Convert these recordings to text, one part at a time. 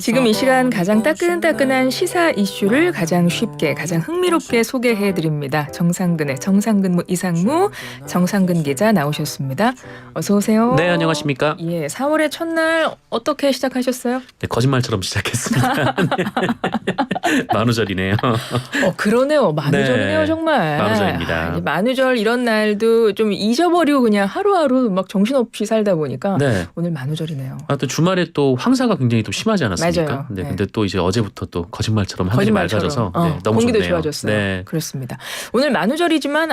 지금 이 시간 가장 따끈따끈한 시사 이슈를 가장 쉽게 가장 흥미롭게 소개해드립니다. 정상근무 이상무 정상근 기자 나오셨습니다. 어서 오세요. 네, 안녕하십니까? 예, 4월의 첫날 어떻게 시작하셨어요? 네, 거짓말처럼 시작했습니다. 만우절이네요. 그러네요. 만우절이네요. 네, 정말. 만우절입니다. 만우절 이런 날도 좀 잊어버리고 그냥 하루하루 막 정신없이 살다 보니까 네. 오늘 만우절이네요. 또 주말에 또 황사가 굉장히 또 심하지 않았습니까? 맞아요. 네, 네. 근데 또 이제 어제부터 또 거짓말처럼 하늘이 맑아져서 네, 너무 공기도 좋네요. 좋아졌어요. 네. 그렇습니다. 오늘 만우절이지만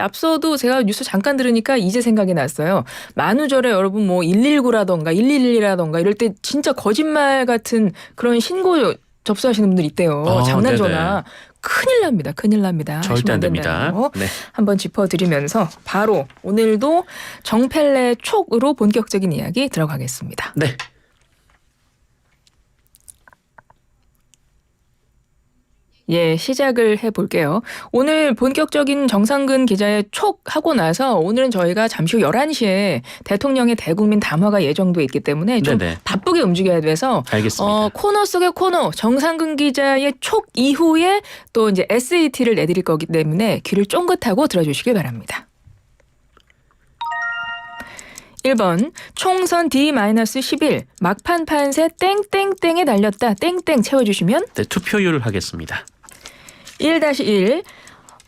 앞서도 제가 뉴스 잠깐 들으니까 이제 생각이 났어요. 만우절에 여러분 뭐 119라던가 111이라던가 이럴 때 진짜 거짓말 같은 그런 신고 접수하시는 분들 있대요. 장난 전화. 큰일 납니다. 큰일 납니다. 절대 안 됩니다. 네. 한번 짚어드리면서 바로 오늘도 정펠레 촉으로 본격적인 이야기 들어가겠습니다. 네. 예, 시작을 해볼게요. 오늘 본격적인 정상근 기자의 촉 하고 나서 오늘은 저희가 잠시 후 11시에 대통령의 대국민 담화가 예정돼 있기 때문에 좀 네네. 바쁘게 움직여야 돼서 알겠습니다. 코너 속의 코너 정상근 기자의 촉 이후에 또 이제 SAT를 내드릴 거기 때문에 귀를 쫑긋하고 들어주시길 바랍니다. 1번 총선 D-11 막판 판세 땡땡땡에 날렸다. 땡땡 채워주시면 네, 투표율을 하겠습니다. 1-1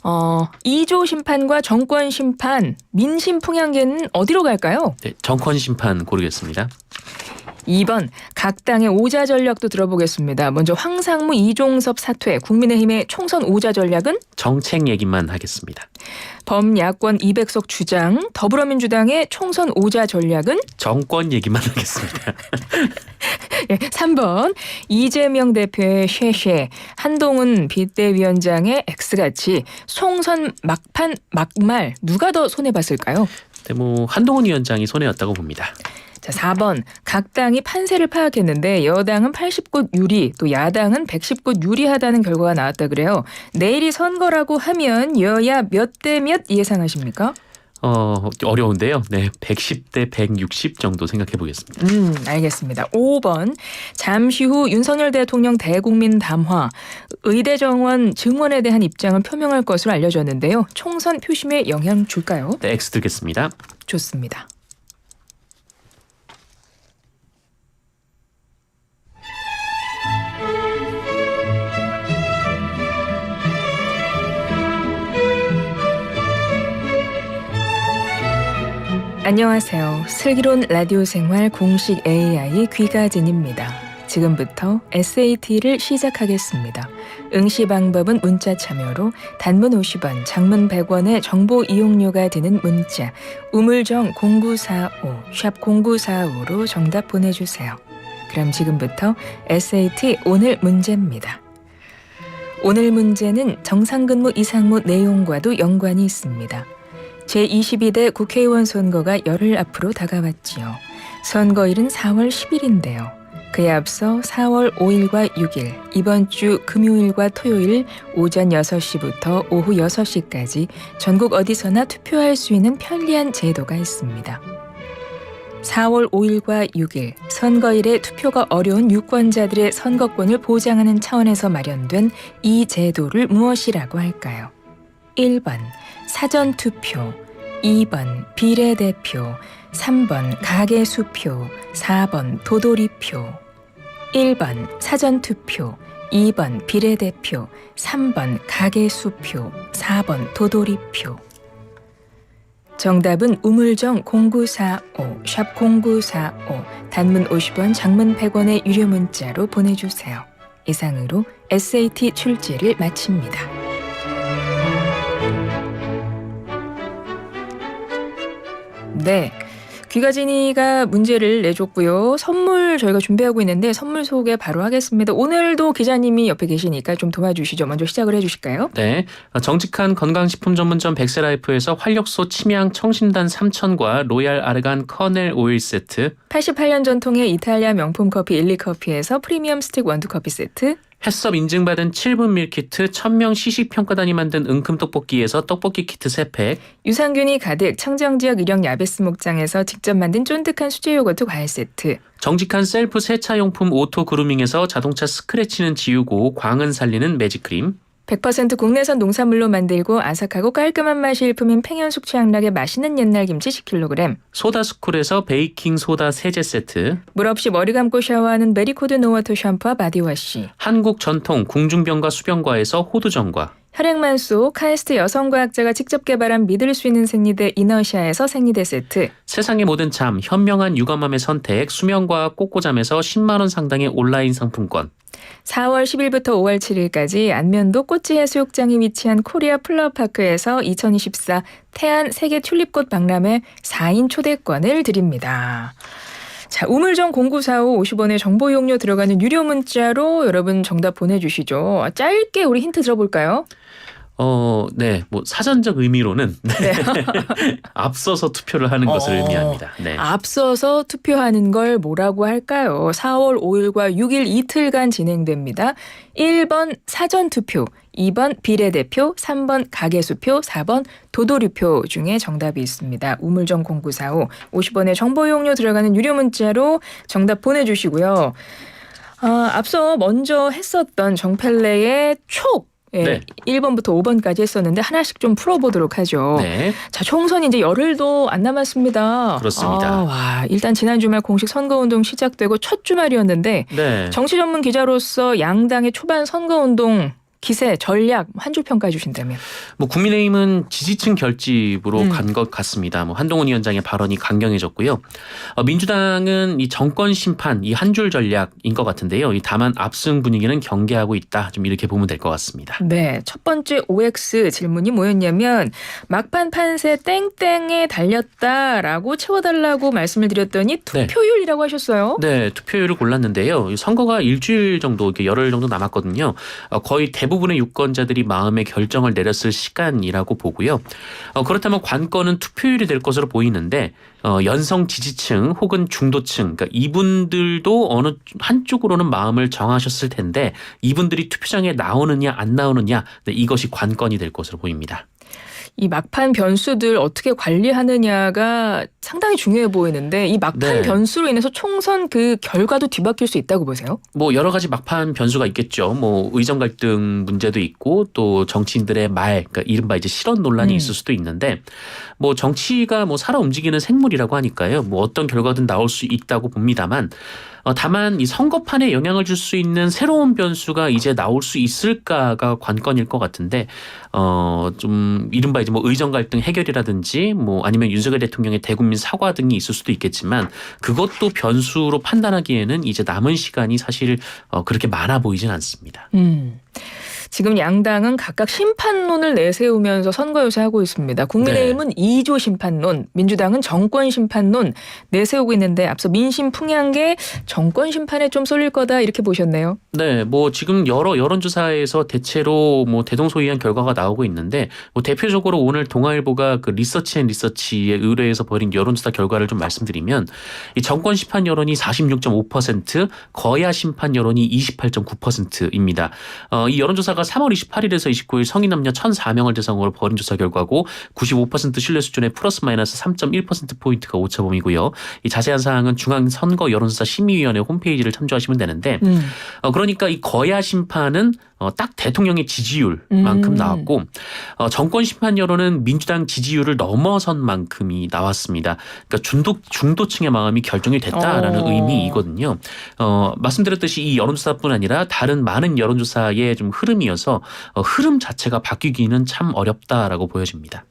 2조 심판과 정권 심판 민심 풍향계는 어디로 갈까요? 네, 정권 심판 고르겠습니다. 2번 각 당의 오자 전략도 들어보겠습니다. 먼저 황상무 이종섭 사퇴 국민의힘의 총선 오자 전략은? 정책 얘기만 하겠습니다. 범야권 200석 주장 더불어민주당의 총선 오자 전략은? 정권 얘기만 하겠습니다. 3번 이재명 대표의 쉐쉐 한동훈 비대위원장의 X같이 총선 막판 막말 누가 더 손해봤을까요? 네, 뭐 한동훈 위원장이 손해였다고 봅니다. 자, 4번 각 당이 판세를 파악했는데 여당은 80곳 유리 또 야당은 110곳 유리하다는 결과가 나왔다 그래요. 내일이 선거라고 하면 여야 몇 대 몇 예상하십니까? 어려운데요. 네, 110대 160 정도 생각해 보겠습니다. 알겠습니다. 5번 잠시 후 윤석열 대통령 대국민 담화 의대 정원 증원에 대한 입장을 표명할 것으로 알려졌는데요. 총선 표심에 영향 줄까요? 네, X 들겠습니다. 좋습니다. 안녕하세요. 슬기로운 라디오 생활 공식 AI 귀가진입니다. 지금부터 SAT를 시작하겠습니다. 응시 방법은 문자 참여로 단문 50원, 장문 100원의 정보 이용료가 드는 문자 우물정 0945, 샵 0945로 정답 보내주세요. 그럼 지금부터 SAT 오늘 문제입니다. 오늘 문제는 정상근무 이상무 내용과도 연관이 있습니다. 제22대 국회의원 선거가 열흘 앞으로 다가왔지요. 선거일은 4월 10일인데요. 그에 앞서 4월 5일과 6일, 이번 주 금요일과 토요일 오전 6시부터 오후 6시까지 전국 어디서나 투표할 수 있는 편리한 제도가 있습니다. 4월 5일과 6일, 선거일에 투표가 어려운 유권자들의 선거권을 보장하는 차원에서 마련된 이 제도를 무엇이라고 할까요? 1번 사전투표, 2번 비례대표, 3번 가계수표, 4번 도돌이표. 1번 사전투표, 2번 비례대표, 3번 가계수표, 4번 도돌이표. 정답은 우물정 0945, 샵 0945, 단문 50원, 장문 100원의 유료 문자로 보내주세요. 이상으로 SAT 출제를 마칩니다. 네, 귀가진이가 문제를 내줬고요. 선물 저희가 준비하고 있는데 선물 소개 바로 하겠습니다. 오늘도 기자님이 옆에 계시니까 좀 도와주시죠. 먼저 시작을 해주실까요? 네, 정직한 건강식품 전문점 백세라이프에서 활력소 침향 청심단 3000과 로얄 아르간 커넬 오일 세트, 88년 전통의 이탈리아 명품 커피 일리커피에서 프리미엄 스틱 원두커피 세트, 햇섭 인증받은 7분 밀키트, 1000명 시식평가단이 만든 은큼떡볶이에서 떡볶이 키트 3팩, 유산균이 가득 청정지역 일용 야베스 목장에서 직접 만든 쫀득한 수제 요거트 과일 세트. 정직한 셀프 세차용품 오토 그루밍에서 자동차 스크래치는 지우고 광은 살리는 매직크림, 100% 국내산 농산물로 만들고 아삭하고 깔끔한 맛이 일품인 팽현숙 최양락의 맛있는 옛날 김치 10kg. 소다스쿨에서 베이킹 소다 세제 세트, 물 없이 머리 감고 샤워하는 메리코드 노워터 샴푸와 바디워시. 한국 전통 궁중병과 수병과에서 호두정과, 혈액만소 카이스트 여성과학자가 직접 개발한 믿을 수 있는 생리대 이너시아에서 생리대 세트. 세상의 모든 잠 현명한 육아맘의 선택 수면과학 꼬꼬잠에서 10만 원 상당의 온라인 상품권, 4월 10일부터 5월 7일까지 안면도 꽃지 해수욕장이 위치한 코리아 플라워파크에서 2024 태안 세계 튤립꽃 박람회 4인 초대권을 드립니다. 자, 우물정 0945 50원의 정보 이용료 들어가는 유료 문자로 여러분 정답 보내주시죠. 짧게 우리 힌트 들어볼까요? 네, 뭐 사전적 의미로는 네. 앞서서 투표를 하는 것을 의미합니다. 네. 앞서서 투표하는 걸 뭐라고 할까요? 4월 5일과 6일 이틀간 진행됩니다. 1번 사전투표, 2번 비례대표, 3번 가계수표, 4번 도도리표 중에 정답이 있습니다. 우물정 0945 50원의 정보 이용료 들어가는 유료 문자로 정답 보내주시고요. 앞서 먼저 했었던 정펠레의 촉. 예, 네. 1번부터 5번까지 했었는데 하나씩 좀 풀어보도록 하죠. 네. 자, 총선이 이제 열흘도 안 남았습니다. 그렇습니다. 와, 일단 지난 주말 공식 선거운동 시작되고 첫 주말이었는데 네. 정치 전문 기자로서 양당의 초반 선거운동 기세, 전략 한 줄 평가해 주신다면. 뭐 국민의힘은 지지층 결집으로 간 것 같습니다. 뭐 한동훈 위원장의 발언이 강경해졌고요. 민주당은 이 정권 심판 이 한 줄 전략인 것 같은데요. 다만 압승 분위기는 경계하고 있다. 좀 이렇게 보면 될 것 같습니다. 네, 첫 번째 OX 질문이 뭐였냐면 막판 판세 땡땡에 달렸다라고 채워달라고 말씀을 드렸더니 투표율이라고 하셨어요. 네, 투표율을 골랐는데요. 선거가 일주일 정도, 이렇게 열흘 정도 남았거든요. 거의 대부분의 유권자들이 마음의 결정을 내렸을 시간이라고 보고요. 그렇다면 관건은 투표율이 될 것으로 보이는데 연성 지지층 혹은 중도층, 그러니까 이분들도 어느 한쪽으로는 마음을 정하셨을 텐데 이분들이 투표장에 나오느냐 안 나오느냐, 네, 이것이 관건이 될 것으로 보입니다. 이 막판 변수들 어떻게 관리하느냐가 상당히 중요해 보이는데 이 막판 네. 변수로 인해서 총선 그 결과도 뒤바뀔 수 있다고 보세요? 뭐 여러 가지 막판 변수가 있겠죠. 뭐 의정 갈등 문제도 있고 또 정치인들의 말, 그러니까 이른바 이제 실언 논란이 있을 수도 있는데 뭐 정치가 뭐 살아 움직이는 생물이라고 하니까요. 뭐 어떤 결과든 나올 수 있다고 봅니다만 다만 이 선거판에 영향을 줄 수 있는 새로운 변수가 이제 나올 수 있을까가 관건일 것 같은데 좀 이른바 이제 뭐 의정 갈등 해결이라든지 뭐 아니면 윤석열 대통령의 대국민 사과 등이 있을 수도 있겠지만 그것도 변수로 판단하기에는 이제 남은 시간이 사실 그렇게 많아 보이진 않습니다. 지금 양당은 각각 심판론을 내세우면서 선거 요새하고 있습니다. 국민의힘은 네. 2조 심판론, 민주당은 정권 심판론 내세우고 있는데 앞서 민심 풍향계 정권 심판에 좀 쏠릴 거다 이렇게 보셨네요. 네, 뭐 지금 여러 여론조사에서 대체로 뭐 대동소이한 결과가 나오고 있는데 뭐 대표적으로 오늘 동아일보가 그 리서치앤리서치에 의뢰해서 벌인 여론조사 결과를 좀 말씀드리면 이 정권 심판 여론이 46.5%, 거야 심판 여론이 28.9%입니다. 이 여론조사가 3월 28일에서 29일 성인 남녀 1,004명을 대상으로 벌인 조사 결과고 95% 신뢰 수준의 플러스 마이너스 3.1%포인트가 오차범위고요. 이 자세한 사항은 중앙선거 여론조사 심의위원회 홈페이지를 참조하시면 되는데 그러니까 이 거야 심판은 딱 대통령의 지지율만큼 나왔고 정권 심판 여론은 민주당 지지율을 넘어선 만큼이 나왔습니다. 그러니까 중도층의 마음이 결정이 됐다라는 의미이거든요. 말씀드렸듯이 이 여론조사뿐 아니라 다른 많은 여론조사의 좀 흐름이어서 흐름 자체가 바뀌기는 참 어렵다라고 보여집니다.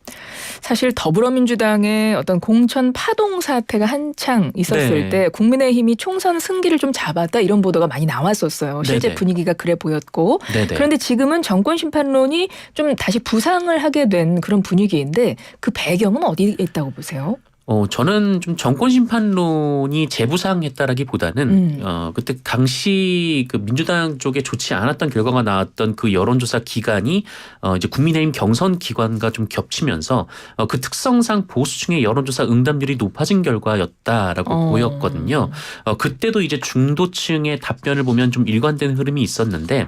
사실 더불어민주당의 어떤 공천 파동 사태가 한창 있었을 네. 때 국민의힘이 총선 승기를 좀 잡았다 이런 보도가 많이 나왔었어요. 실제 네네. 분위기가 그래 보였고. 네네. 그런데 지금은 정권 심판론이 좀 다시 부상을 하게 된 그런 분위기인데 그 배경은 어디에 있다고 보세요? 저는 좀 정권 심판론이 재부상했다라기보다는 그때 당시 그 민주당 쪽에 좋지 않았던 결과가 나왔던 그 여론조사 기간이 이제 국민의힘 경선 기간과 좀 겹치면서 그 특성상 보수층의 여론조사 응답률이 높아진 결과였다라고 보였거든요. 그때도 이제 중도층의 답변을 보면 좀 일관된 흐름이 있었는데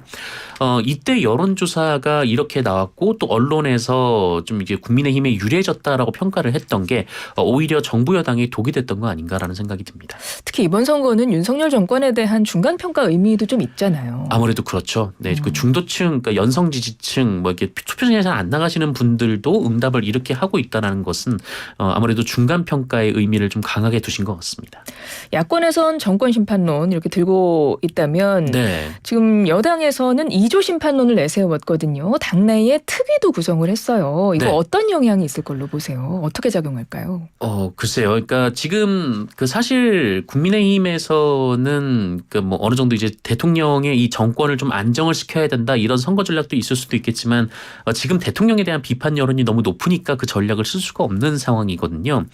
이때 여론조사가 이렇게 나왔고 또 언론에서 좀 이제 국민의힘에 유리해졌다라고 평가를 했던 게 오히려 정부 여당이 독이 됐던 거 아닌가라는 생각이 듭니다. 특히 이번 선거는 윤석열 정권에 대한 중간 평가 의미도 좀 있잖아요. 아무래도 그렇죠. 네, 그 중도층, 그러니까 연성 지지층, 뭐 이렇게 투표장에 잘 안 나가시는 분들도 응답을 이렇게 하고 있다는 것은 아무래도 중간 평가의 의미를 좀 강하게 두신 것 같습니다. 야권에선 정권 심판론 이렇게 들고 있다면 네. 지금 여당에서는 2조 심판론을 내세웠거든요. 당내에 특위도 구성을 했어요. 이거 네. 어떤 영향이 있을 걸로 보세요? 어떻게 작용할까요? 글쎄요. 그러니까 지금 그 사실 국민의힘에서는 그 뭐 어느 정도 이제 대통령의 이 정권을 좀 안정을 시켜야 된다 이런 선거 전략도 있을 수도 있겠지만 지금 대통령에 대한 비판 여론이 너무 높으니까 그 전략을 쓸 수가 없는 상황이거든요.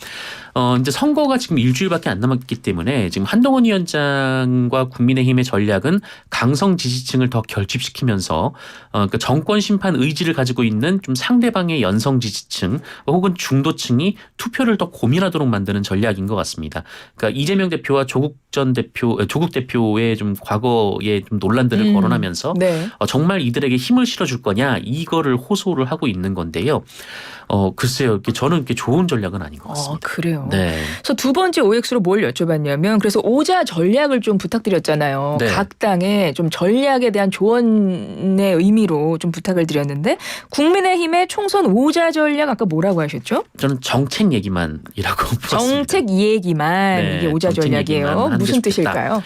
이제 선거가 지금 일주일밖에 안 남았기 때문에 지금 한동훈 위원장과 국민의힘의 전략은 강성 지지층을 더 결집시키면서 그러니까 정권 심판 의지를 가지고 있는 좀 상대방의 연성 지지층 혹은 중도층이 투표를 더 고민하도록 만드는 전략인 것 같습니다. 그러니까 이재명 대표와 조국 대표의 좀 과거의 좀 논란들을 거론하면서 네. 정말 이들에게 힘을 실어줄 거냐 이거를 호소를 하고 있는 건데요. 글쎄요, 저는 이렇게 좋은 전략은 아닌 것 같습니다. 그래요. 네. 그래서 두 번째 OX로 뭘 여쭤봤냐면 그래서 오자 전략을 좀 부탁드렸잖아요. 네. 각 당의 좀 전략에 대한 조언의 의미로 좀 부탁을 드렸는데 국민의힘의 총선 오자 전략 아까 뭐라고 하셨죠? 저는 정책 얘기만이라고 풀었습니다. 정책 얘기만 네, 이게 오자 정책 전략이에요. 얘기만 하는 게 무슨 좋겠다. 뜻일까요?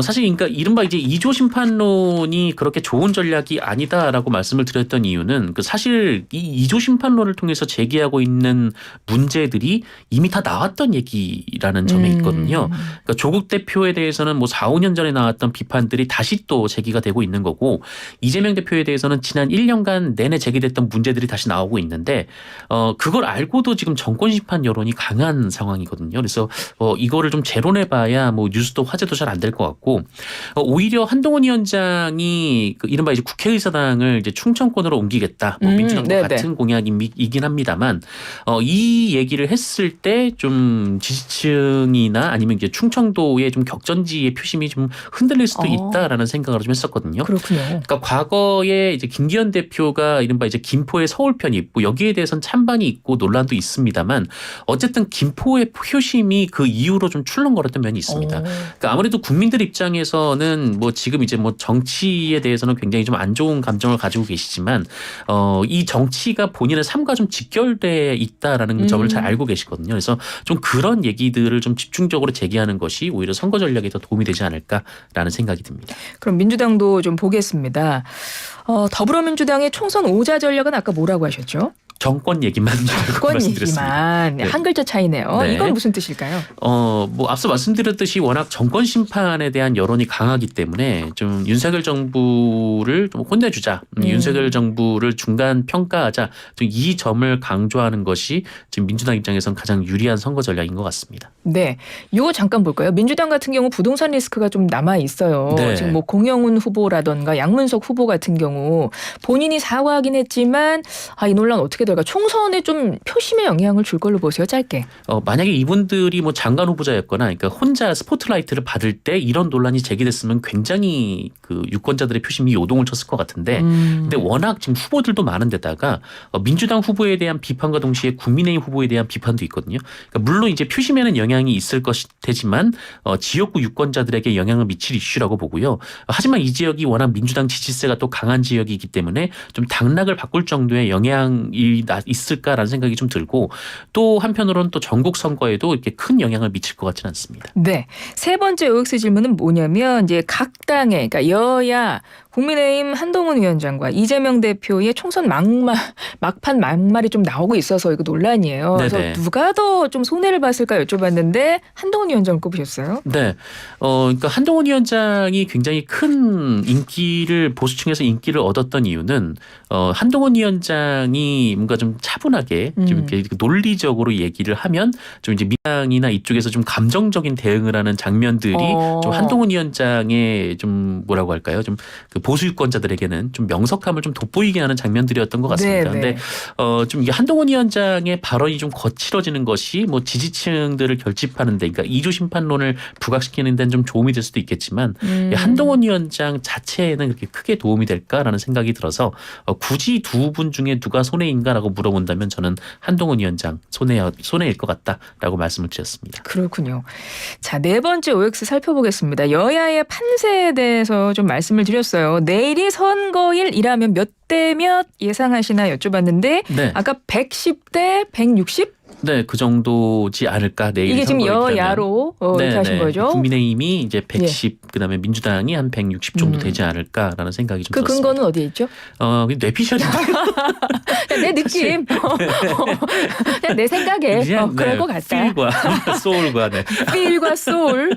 사실 그러니까 이른바 이제 2조 심판론이 그렇게 좋은 전략이 아니다라고 말씀을 드렸던 이유는 그 사실 이 2조 심판론을 통해서 제기하고 있는 문제들이 이미 다 나왔던 얘기라는 점에 있거든요. 그러니까 조국 대표에 대해서는 뭐 4, 5년 전에 나왔던 비판들이 다시 또 제기가 되고 있는 거고 이재명 대표에 대해서는 지난 1년간 내내 제기됐던 문제들이 다시 나오고 있는데 그걸 알고도 지금 정권 심판 여론이 강한 상황이거든요. 그래서 이거를 좀 재론해봐야 뭐 뉴스도 화제도 잘 안 될 것 같고 오히려 한동훈 위원장이 그 이른바 이제 국회의사당을 이제 충청권으로 옮기겠다. 뭐 민주당과 네네. 같은 공약이긴 합니다만 이 얘기를 했을 때 좀 지지층이나 아니면 이제 충청도의 좀 격전지의 표심이 좀 흔들릴 수도 있다라는 생각을 좀 했었거든요. 그렇군요. 그러니까 과거에 이제 김기현 대표가 이른바 이제 김포의 서울 편입 뭐 여기에 대해서는 찬반이 있고 논란도 있습니다만 어쨌든 김포의 표심이 그 이후로 좀 출렁거렸던 면이 있습니다. 그러니까 아무래도 국민들 입장에서는 뭐 지금 이제 뭐 정치에 대해서는 굉장히 좀 안 좋은 감정을 가지고 계시지만 이 정치가 본인의 삶과 좀 직결돼 있다라는 점을 잘 알고 계시거든요. 그래서 좀 그런 얘기들을 좀 집중적으로 제기하는 것이 오히려 선거 전략에 더 도움이 되지 않을까라는 생각이 듭니다. 그럼 민주당도 좀 보겠습니다. 더불어민주당의 총선 오자 전략은 아까 뭐라고 하셨죠? 정권 얘기만 정권 말씀드렸습니다. 얘기만. 한 글자 차이네요. 네. 이건 무슨 뜻일까요? 뭐 앞서 말씀드렸듯이 워낙 정권 심판에 대한 여론이 강하기 때문에 좀 윤석열 정부를 좀 혼내주자, 윤석열 정부를 중간 평가하자, 좀 이 점을 강조하는 것이 지금 민주당 입장에선 가장 유리한 선거 전략인 것 같습니다. 네, 이거 잠깐 볼까요? 민주당 같은 경우 부동산 리스크가 좀 남아 있어요. 네. 지금 뭐 공영훈 후보라던가 양문석 후보 같은 경우 본인이 사과하긴 했지만 이 논란 어떻게 될까? 총선에 좀 표심에 영향을 줄 걸로 보세요. 짧게. 만약에 이분들이 뭐 장관 후보자였거나, 그러니까 혼자 스포트라이트를 받을 때 이런 논란이 제기됐으면 굉장히 그 유권자들의 표심이 요동을 쳤을 것 같은데, 근데 워낙 지금 후보들도 많은데다가 민주당 후보에 대한 비판과 동시에 국민의힘 후보에 대한 비판도 있거든요. 그러니까 물론 이제 표심에는 영향이 있을 것이지만 지역구 유권자들에게 영향을 미칠 이슈라고 보고요. 하지만 이 지역이 워낙 민주당 지지세가 또 강한 지역이기 때문에 좀 당락을 바꿀 정도의 영향이 있을까라는 생각이 좀 들고 또 한편으로는 또 전국 선거에도 이렇게 큰 영향을 미칠 것 같지는 않습니다. 네. 세 번째 OX 질문은 뭐냐면 이제 각 당의 그러니까 여야 국민의힘 한동훈 위원장과 이재명 대표의 총선 막판 막말이 좀 나오고 있어서 이거 논란이에요. 네네. 그래서 누가 더 좀 손해를 봤을까 여쭤봤는데 한동훈 위원장을 꼽으셨어요. 네. 그러니까 한동훈 위원장이 굉장히 큰 인기를 보수층에서 인기를 얻었던 이유는 한동훈 위원장이 뭔가 좀 차분하게 좀 이렇게 논리적으로 얘기를 하면 좀 이제 민주당이나 이쪽에서 좀 감정적인 대응을 하는 장면들이 좀 한동훈 위원장의 좀 뭐라고 할까요? 좀 그 보수 유권자들에게는 좀 명석함을 좀 돋보이게 하는 장면들이었던 것 같습니다. 네네. 근데 좀 이게 한동훈 위원장의 발언이 좀 거칠어지는 것이 뭐 지지층들을 결집하는데, 그러니까 이주 심판론을 부각시키는 데는 좀 도움이 될 수도 있겠지만 한동훈 위원장 자체에는 그렇게 크게 도움이 될까라는 생각이 들어서 굳이 두 분 중에 누가 손해인가라고 물어본다면 저는 한동훈 위원장 손해일 것 같다라고 말씀을 드렸습니다. 그렇군요. 자, 네 번째 OX 살펴보겠습니다. 여야의 판세에 대해서 좀 말씀을 드렸어요. 내일이 선거일이라면 몇 대 몇 예상하시나 여쭤봤는데 네. 아까 110대 160? 네, 그 정도지 않을까. 내일 이게 지금 선거일이라면. 여야로 이렇게 하신 거죠? 국민의힘이 이제 110, 그다음에 민주당이 한 160 정도 되지 않을까라는 생각이 좀 그 들었습니다. 근거는 어디에 있죠? 뇌피셜인데. 내 느낌. 그냥 내 생각에 그럴 것 같다. 필과 소울과 네. 필과 소울.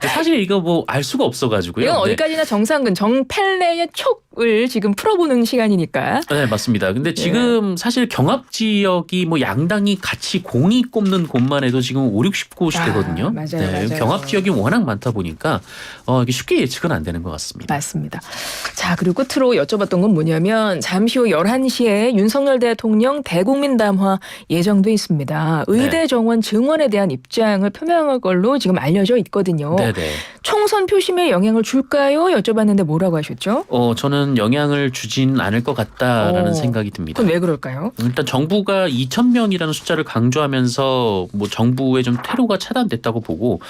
사실 이거 뭐 알 수가 없어가지고요. 이건 네. 어디까지나 정상근, 정펠레의 촉을 지금 풀어보는 시간이니까. 네, 맞습니다. 근데 지금 사실 경합 지역이 뭐 양당이 같이 공이 꼽는 곳만 해도 지금 5, 60곳이 되거든요. 맞아요. 경합 지역이 워낙 많다 보니까 이게 쉽게 예측은 안 되는 것 같습니다. 맞습니다. 자, 그리고 끝으로 여쭤봤던 건 뭐냐면 잠시 후 11시에 윤석열 대통령 대국민 담화 예정돼 있습니다. 의대 정원 증원에 대한 입장을 표명할 걸로 지금 알려져 있거든요. 네네. 총선 표심에 영향을 줄까요? 여쭤봤는데 뭐라고 하셨죠? 저는 영향을 주진 않을 것 같다라는 생각이 듭니다. 그럼 왜 그럴까요? 일단 정부가 2,000명이라는 숫자를 강조하면서 뭐 정부의 좀 퇴로가 차단됐다고 보고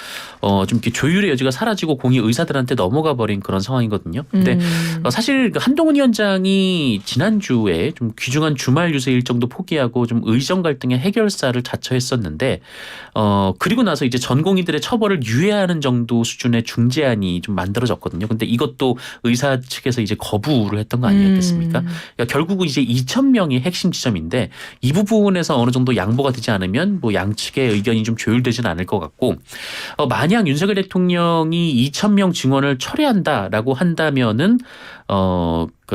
좀 이렇게 조율의 여지가 사라지고 공이 의사들한테 넘어가 버린 그런 상황이거든요. 근데 사실 한동훈 위원장이 지난주에 좀 귀중한 주말 유세 일정도 포기하고 좀 의정 갈등의 해결사를 자처했었는데 그리고 나서 이제 전공의들의 처벌을 유예하는 정도 수준의 중재안이 좀 만들어졌거든요. 근데 이것도 의사 측에서 이제 거부를 했던 거 아니었겠습니까? 그러니까 결국은 이제 2,000명이 핵심 지점인데 이 부분에서 어느 정도 양보가 되지 않으면 뭐 양측의 의견이 좀 조율되지는 않을 것 같고 만약 윤석열 대통령이 2,000명 증원을 철회한다라고 한다면은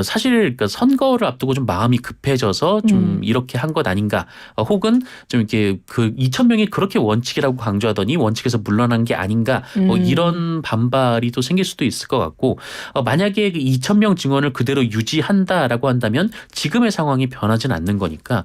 사실 선거를 앞두고 좀 마음이 급해져서 좀 이렇게 한 것 아닌가, 혹은 좀 이렇게 그 2,000명이 그렇게 원칙이라고 강조하더니 원칙에서 물러난 게 아닌가, 이런 반발이 또 생길 수도 있을 것 같고, 만약에 그 2,000명 증원을 그대로 유지한다라고 한다면 지금의 상황이 변하진 않는 거니까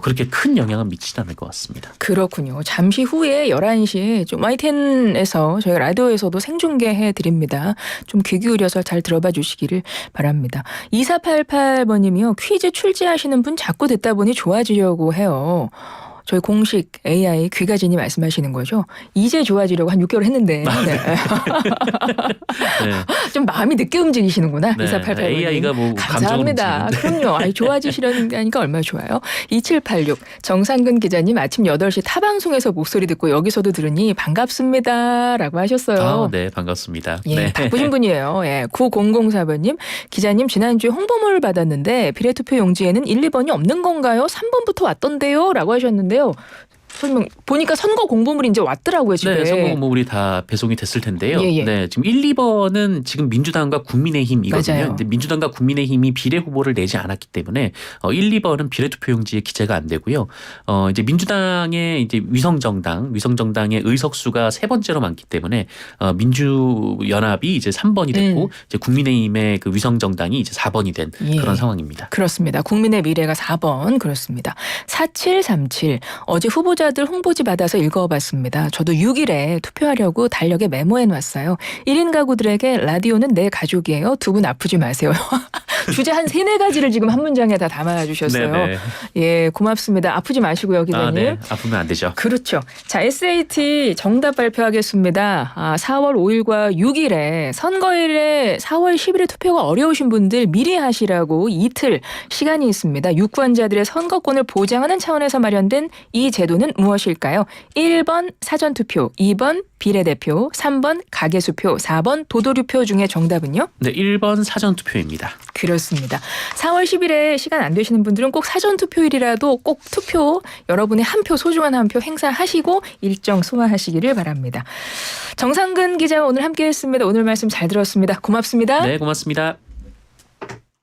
그렇게 큰 영향은 미치지 않을 것 같습니다. 그렇군요. 잠시 후에 11시에 좀 YTN에서 저희 라디오에서도 생중계해 드립니다. 좀 귀 기울여서 잘 들어봐 주시기를 바랍니다. 2488번님이요. 퀴즈 출제하시는 분 자꾸 듣다 보니 좋아지려고 해요. 저희 공식 AI 귀가진이 말씀하시는 거죠. 이제 좋아지려고 한 6개월 했는데. 네. 좀 마음이 늦게 움직이시는구나. 네. 2488번님. AI가 뭐 감사합니다. 그럼요. 좋아지시려니까 얼마나 좋아요. 2786 정상근 기자님 아침 8시 타방송에서 목소리 듣고 여기서도 들으니 반갑습니다. 라고 하셨어요. 네, 반갑습니다. 예, 네. 바쁘신 분이에요. 예, 9004번님. 기자님 지난주에 홍보물 받았는데 비례투표 용지에는 1, 2번이 없는 건가요? 3번부터 왔던데요? 라고 하셨는데요. 설명 보니까 선거 공보물이 이제 왔더라고요, 집에. 네, 선거 공보물이 다 배송이 됐을 텐데요. 예. 네, 지금 1, 2번은 지금 민주당과 국민의힘이거든요. 맞아요. 근데 민주당과 국민의힘이 비례 후보를 내지 않았기 때문에 1, 2번은 비례투표용지에 기재가 안 되고요. 이제 민주당의 이제 위성정당의 의석수가 세 번째로 많기 때문에 민주연합이 이제 3번이 됐고 이제 국민의힘의 그 위성정당이 이제 4번이 된 그런 상황입니다. 그렇습니다. 국민의 미래가 4번 그렇습니다. 4737 어제 후보자들 홍보지 받아서 읽어봤습니다. 저도 6일에 투표하려고 달력에 메모해놨어요. 1인 가구들에게 라디오는 내 가족이에요. 두 분 아프지 마세요. 주제 한 3-4가지를 지금 한 문장에 다 담아주셨어요. 네네. 예, 고맙습니다. 아프지 마시고요, 기자님. 네. 아프면 안 되죠. 그렇죠. 자, SAT 정답 발표하겠습니다. 4월 5일과 6일에 선거일에 4월 10일에 투표가 어려우신 분들 미리 하시라고 이틀 시간이 있습니다. 유권자들의 선거권을 보장하는 차원에서 마련된 이 제도는 무엇일까요? 1번 사전투표, 2번 비례대표, 3번 가계수표, 4번 도도류표 중에 정답은요? 네, 1번 사전투표입니다. 그렇습니다. 4월 10일에 시간 안 되시는 분들은 꼭 사전투표일이라도 꼭 투표 여러분의 한 표 소중한 한 표 행사하시고 일정 소화하시기를 바랍니다. 정상근 기자와 오늘 함께했습니다. 오늘 말씀 잘 들었습니다. 고맙습니다. 네, 고맙습니다.